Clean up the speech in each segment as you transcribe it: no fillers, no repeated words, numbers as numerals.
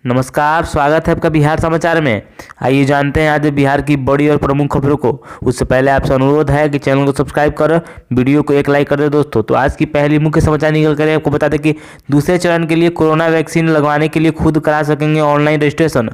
नमस्कार, स्वागत है आपका बिहार समाचार में। आइए जानते हैं आज बिहार की बड़ी और प्रमुख खबरों को। उससे पहले आपसे अनुरोध है कि चैनल को सब्सक्राइब कर वीडियो को एक लाइक कर दे दोस्तों। तो आज की पहली मुख्य समाचार निकल कर आपको बता दें कि दूसरे चरण के लिए कोरोना वैक्सीन लगवाने के लिए खुद करा सकेंगे ऑनलाइन रजिस्ट्रेशन।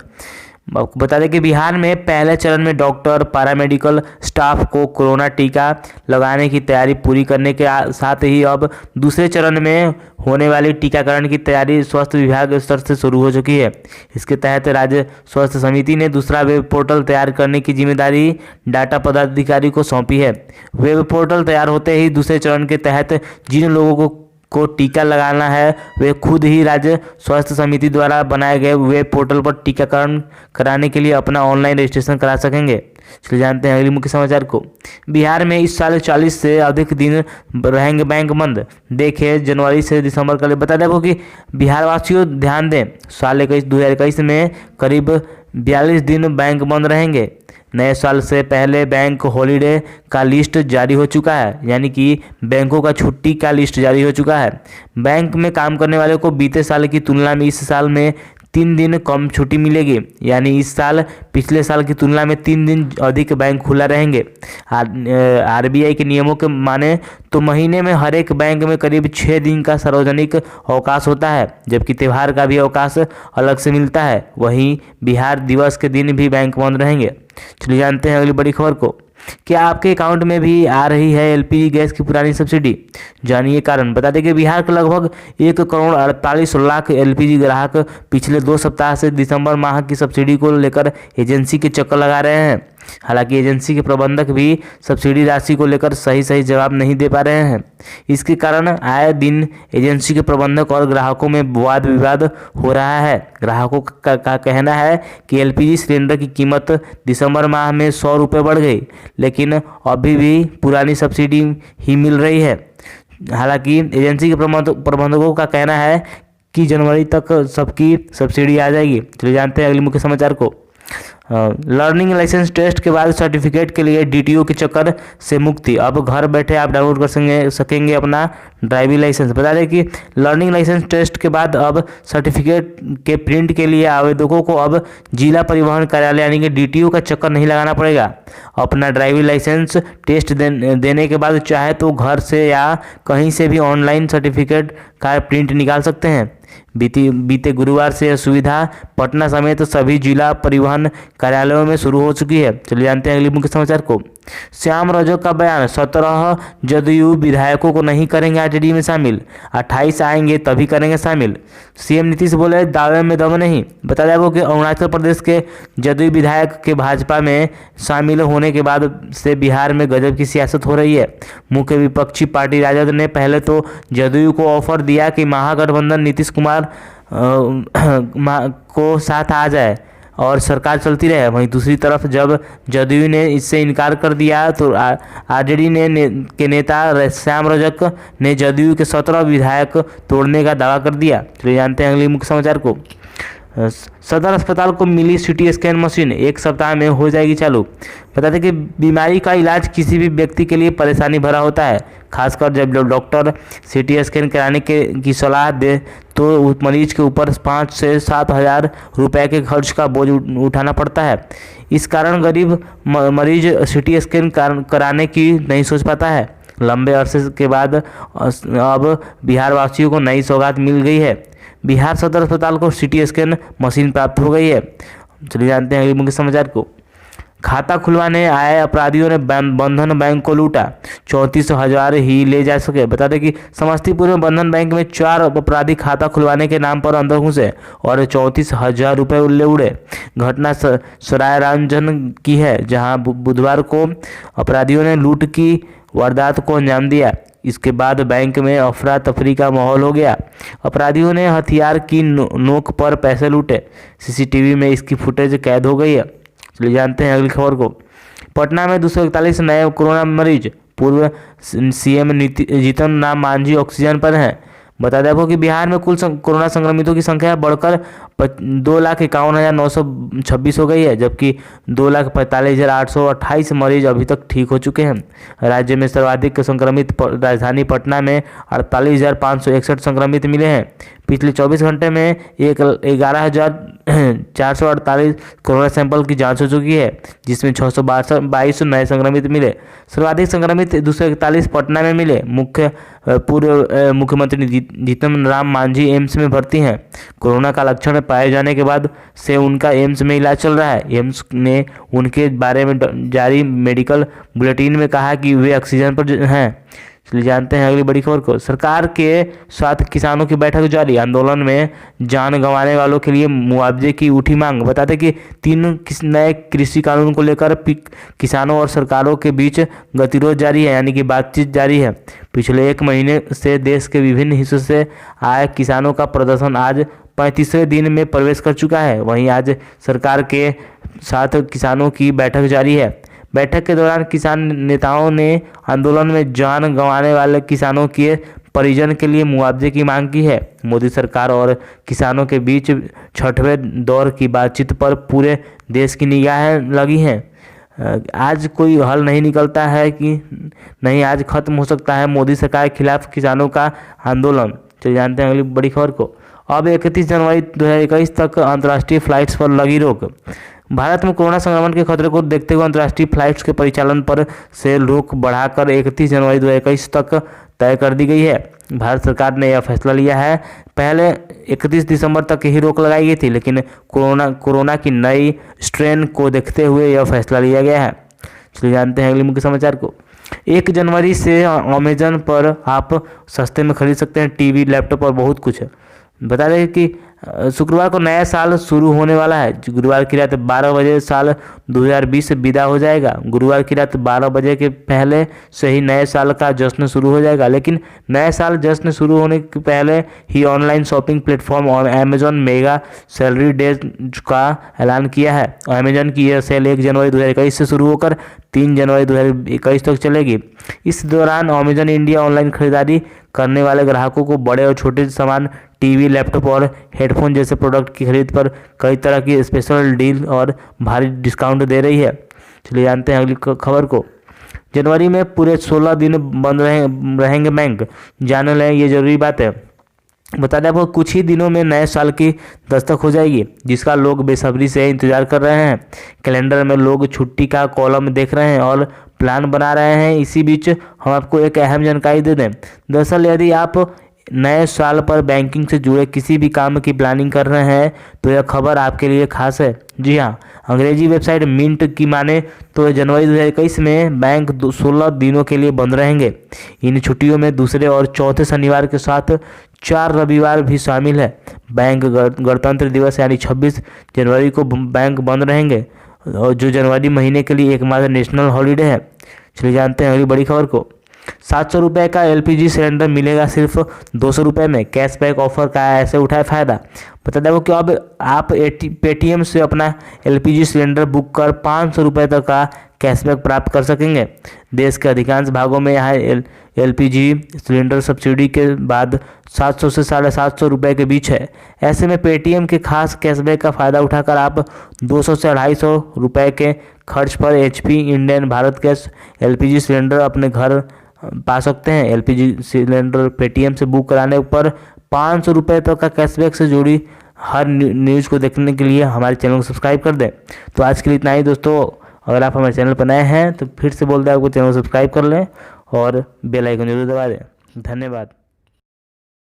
आपको बता दें कि बिहार में पहले चरण में डॉक्टर, पैरामेडिकल स्टाफ को कोरोना टीका लगाने की तैयारी पूरी करने के साथ ही अब दूसरे चरण में होने वाली टीकाकरण की तैयारी स्वास्थ्य विभाग स्तर से शुरू हो चुकी है। इसके तहत राज्य स्वास्थ्य समिति ने दूसरा वेब पोर्टल तैयार करने की जिम्मेदारी डाटा पदाधिकारी को सौंपी है। वेब पोर्टल तैयार होते ही दूसरे चरण के तहत जिन लोगों को टीका लगाना है वे खुद ही राज्य स्वास्थ्य समिति द्वारा बनाए गए वेब पोर्टल पर टीकाकरण कराने के लिए अपना ऑनलाइन रजिस्ट्रेशन करा सकेंगे। चलिए जानते हैं अगली मुख्य समाचार को। बिहार में इस साल 40 से अधिक दिन रहेंगे बैंक बंद। देखिए जनवरी से दिसंबर के लिए बता दें कि बिहार वासियों ध्यान दें, साल 2021 में करीब 42 दिन बैंक बंद रहेंगे। नए साल से पहले बैंक हॉलीडे का लिस्ट जारी हो चुका है, यानी कि बैंकों का छुट्टी का लिस्ट जारी हो चुका है। बैंक में काम करने वाले को बीते साल की तुलना में इस साल में 3 दिन कम छुट्टी मिलेगी, यानी इस साल पिछले साल की तुलना में 3 दिन अधिक बैंक खुला रहेंगे। आरबीआई के नियमों के माने तो महीने में हर एक बैंक में करीब 6 दिन का सार्वजनिक अवकाश होता है, जबकि त्यौहार का भी अवकाश अलग से मिलता है। वहीं बिहार दिवस के दिन भी बैंक बंद रहेंगे। चलिए जानते हैं अगली बड़ी खबर को। क्या आपके अकाउंट में भी आ रही है एलपीजी गैस की पुरानी सब्सिडी? जानिए कारण। बता दें कि बिहार के लगभग 1,48,00,000 एलपीजी ग्राहक पिछले 2 सप्ताह से दिसंबर माह की सब्सिडी को लेकर एजेंसी के चक्कर लगा रहे हैं। हालांकि एजेंसी के प्रबंधक भी सब्सिडी राशि को लेकर सही जवाब नहीं दे पा रहे हैं। इसके कारण आए दिन एजेंसी के प्रबंधक और ग्राहकों में वाद विवाद हो रहा है। ग्राहकों का कहना है कि एलपीजी सिलेंडर की कीमत दिसंबर माह में 100 रुपये बढ़ गई, लेकिन अभी भी पुरानी सब्सिडी ही मिल रही है। हालांकि एजेंसी के प्रबंधकों का कहना है कि जनवरी तक सबकी सब्सिडी आ जाएगी। चलिए जानते हैं अगली मुख्य समाचार को। लर्निंग लाइसेंस टेस्ट के बाद सर्टिफिकेट के लिए डीटीओ के चक्कर से मुक्ति। अब घर बैठे आप डाउनलोड कर सकेंगे अपना ड्राइविंग लाइसेंस। बता दें कि लर्निंग लाइसेंस टेस्ट के बाद अब सर्टिफिकेट के प्रिंट के लिए आवेदकों को अब जिला परिवहन कार्यालय यानी कि डीटीओ का चक्कर नहीं लगाना पड़ेगा। अपना ड्राइविंग लाइसेंस टेस्ट देने के बाद चाहे तो घर से या कहीं से भी ऑनलाइन सर्टिफिकेट का प्रिंट निकाल सकते हैं। बीते गुरुवार से यह सुविधा पटना समेत सभी जिला परिवहन कार्यालयों में शुरू हो चुकी है। चलिए जानते हैं अगली मुख्य समाचार को। श्याम रजक का बयान, 17 जदयू विधायकों को नहीं करेंगे आरजेडी में शामिल, 28 आएंगे तभी करेंगे शामिल। सीएम नीतीश बोले दावे में दम नहीं। बता दें कि अरुणाचल प्रदेश के जदयू विधायक के भाजपा में शामिल होने के बाद से बिहार में गजब की सियासत हो रही है। मुख्य विपक्षी पार्टी राजद ने पहले तो जदयू को ऑफर दिया कि महागठबंधन नीतीश कुमार को साथ आ जाए और सरकार चलती रहे। वहीं दूसरी तरफ जब जदयू ने इससे इनकार कर दिया तो आरजेडी के नेता श्याम रजक ने जदयू के 17 विधायक तोड़ने का दावा कर दिया। तो जानते हैं अगली मुख्य समाचार को। सदर अस्पताल को मिली सिटी स्कैन मशीन, 1 सप्ताह में हो जाएगी चालू। बता दें कि बीमारी का इलाज किसी भी व्यक्ति के लिए परेशानी भरा होता है, खासकर जब डॉक्टर सिटी स्कैन कराने की सलाह दे तो मरीज के ऊपर 5 से 7 हज़ार रुपये के खर्च का बोझ उठाना पड़ता है। इस कारण गरीब मरीज सिटी स्कैन कराने की नहीं सोच पाता है। लंबे अरसे के बाद अब बिहार वासियों को नई सौगात मिल गई है। बिहार सदर अस्पताल को सिटी स्कैन मशीन प्राप्त हो गई है। चलिए जानते हैं अगले मुख्य समाचार को। खाता खुलवाने आए अपराधियों ने बंधन बैंक को लूटा, 34,000 ही ले जा सके। बता दें कि समस्तीपुर में बंधन बैंक में 4 अपराधी खाता खुलवाने के नाम पर अंदर घुसे और 34,000 रुपये ले उड़े। घटना सरायरंजन की है, जहां बुधवार को अपराधियों ने लूट की वारदात को अंजाम दिया। इसके बाद बैंक में अफरा तफरी का माहौल हो गया। अपराधियों ने हथियार की नोक पर पैसे लूटे। सीसीटीवी में इसकी फुटेज कैद हो गई है। चलिए जानते हैं अगली खबर को। पटना में 241 नए कोरोना मरीज, पूर्व सीएम जीतन राम मांझी ऑक्सीजन पर हैं। बता दें आपको कि बिहार में कुल कोरोना संक्रमितों की संख्या बढ़कर 2,51,926 हो गई है, जबकि 2,45,828 मरीज अभी तक ठीक हो चुके हैं। राज्य में सर्वाधिक संक्रमित राजधानी पटना में 48,561 संक्रमित मिले हैं। पिछले 24 घंटे में 11,000 448 कोरोना सैंपल की जांच हो चुकी है, जिसमें 622 नए संक्रमित मिले। सर्वाधिक संक्रमित 241 पटना में मिले। पूर्व मुख्यमंत्री जीतन राम मांझी एम्स में भर्ती हैं। कोरोना का लक्षण पाए जाने के बाद से उनका एम्स में इलाज चल रहा है। एम्स ने उनके बारे में जारी मेडिकल बुलेटिन में कहा कि वे ऑक्सीजन पर हैं। चलिए जानते हैं अगली बड़ी खबर को। सरकार के साथ किसानों की बैठक जारी। आंदोलन में जान गंवाने वालों के लिए मुआवजे की उठी मांग। बता दें कि 3 नए कृषि कानून को लेकर किसानों और सरकारों के बीच गतिरोध जारी है, यानी कि बातचीत जारी है। पिछले 1 महीने से देश के विभिन्न हिस्सों से आए किसानों का प्रदर्शन आज 35वें दिन में प्रवेश कर चुका है। वहीं आज सरकार के साथ किसानों की बैठक जारी है। बैठक के दौरान किसान नेताओं ने आंदोलन में जान गंवाने वाले किसानों के परिजन के लिए मुआवजे की मांग की है। मोदी सरकार और किसानों के बीच 6वें दौर की बातचीत पर पूरे देश की निगाहें लगी हैं। आज कोई हल नहीं निकलता है कि नहीं, आज खत्म हो सकता है मोदी सरकार के खिलाफ किसानों का आंदोलन। चलिए जानते हैं अगली बड़ी खबर को। अब 31 जनवरी 2021 तक अंतर्राष्ट्रीय फ्लाइट्स पर लगी रोक। भारत में कोरोना संक्रमण के खतरे को देखते हुए अंतर्राष्ट्रीय फ्लाइट्स के परिचालन पर से रोक बढ़ाकर 31 जनवरी 2021 तक तय कर दी गई है। भारत सरकार ने यह फैसला लिया है। पहले 31 दिसंबर तक ही रोक लगाई गई थी, लेकिन कोरोना की नई स्ट्रेन को देखते हुए यह फैसला लिया गया है। चलिए जानते हैं अगले मुख्य समाचार को। 1 जनवरी से अमेजन पर आप सस्ते में खरीद सकते हैं टीवी, लैपटॉप और बहुत कुछ। बता दें कि शुक्रवार को नया साल शुरू होने वाला है। गुरुवार की रात 12 बजे साल 2020 विदा हो जाएगा। गुरुवार की रात 12 बजे के पहले से ही नए साल का जश्न शुरू हो जाएगा। लेकिन नए साल जश्न शुरू होने के पहले ही ऑनलाइन शॉपिंग प्लेटफॉर्म और अमेजन मेगा सैलरी डे का ऐलान किया है। अमेजन की यह सेल 1 जनवरी 2021 से शुरू होकर 3 जनवरी 2021 तक चलेगी। इस दौरान अमेजन इंडिया ऑनलाइन खरीदारी करने वाले ग्राहकों को बड़े और छोटे सामान, टीवी, लैपटॉप और हेडफोन जैसे प्रोडक्ट की खरीद पर कई तरह की स्पेशल डील और भारी डिस्काउंट दे रही है। चलिए जानते हैं अगली खबर को। जनवरी में पूरे 16 दिन बंद रहेंगे बैंक। जान लें, ये जरूरी बात है। बता दें आपको, कुछ ही दिनों में नए साल की दस्तक हो जाएगी, जिसका लोग बेसब्री से इंतजार कर रहे हैं। कैलेंडर में लोग छुट्टी का कॉलम देख रहे हैं और प्लान बना रहे हैं। इसी बीच हम आपको एक अहम जानकारी दे दें। दरअसल यदि आप नए साल पर बैंकिंग से जुड़े किसी भी काम की प्लानिंग कर रहे हैं तो यह खबर आपके लिए खास है। जी हाँ, अंग्रेजी वेबसाइट मिंट की माने तो जनवरी 2021 में बैंक 16 दिनों के लिए बंद रहेंगे। इन छुट्टियों में दूसरे और चौथे शनिवार के साथ 4 रविवार भी शामिल है। बैंक गणतंत्र दिवस यानी 26 जनवरी को बैंक बंद रहेंगे, और जो जनवरी महीने के लिए एकमात्र नेशनल हॉलीडे है। चलिए जानते हैं अगली बड़ी खबर को। 700 रुपये का LPG सिलेंडर मिलेगा सिर्फ 200 रुपये में। कैशबैक ऑफर का ऐसे उठाए फायदा। बता दें कि अब आप पेटीएम से अपना LPG सिलेंडर बुक कर 500 रुपये तक का कैशबैक प्राप्त कर सकेंगे। देश के अधिकांश भागों में यहाँ LPG सिलेंडर सब्सिडी के बाद 700 से 750 रुपये के बीच है। ऐसे में पेटीएम के खास कैशबैक का फ़ायदा उठाकर आप 200 से 250 रुपये के खर्च पर HP Indian Bharat gas LPG cylinder अपने घर पा सकते हैं। LPG सिलेंडर पेटीएम से बुक कराने पर 500 रुपये तक का कैशबैक से जुड़ी हर न्यूज़ को देखने के लिए हमारे चैनल को सब्सक्राइब कर दें। तो आज के लिए इतना ही दोस्तों। अगर आप हमारे चैनल पर नए हैं तो फिर से बोल दें, आपको चैनल को सब्सक्राइब कर लें और बेल आइकन जरूर दबा दें। धन्यवाद।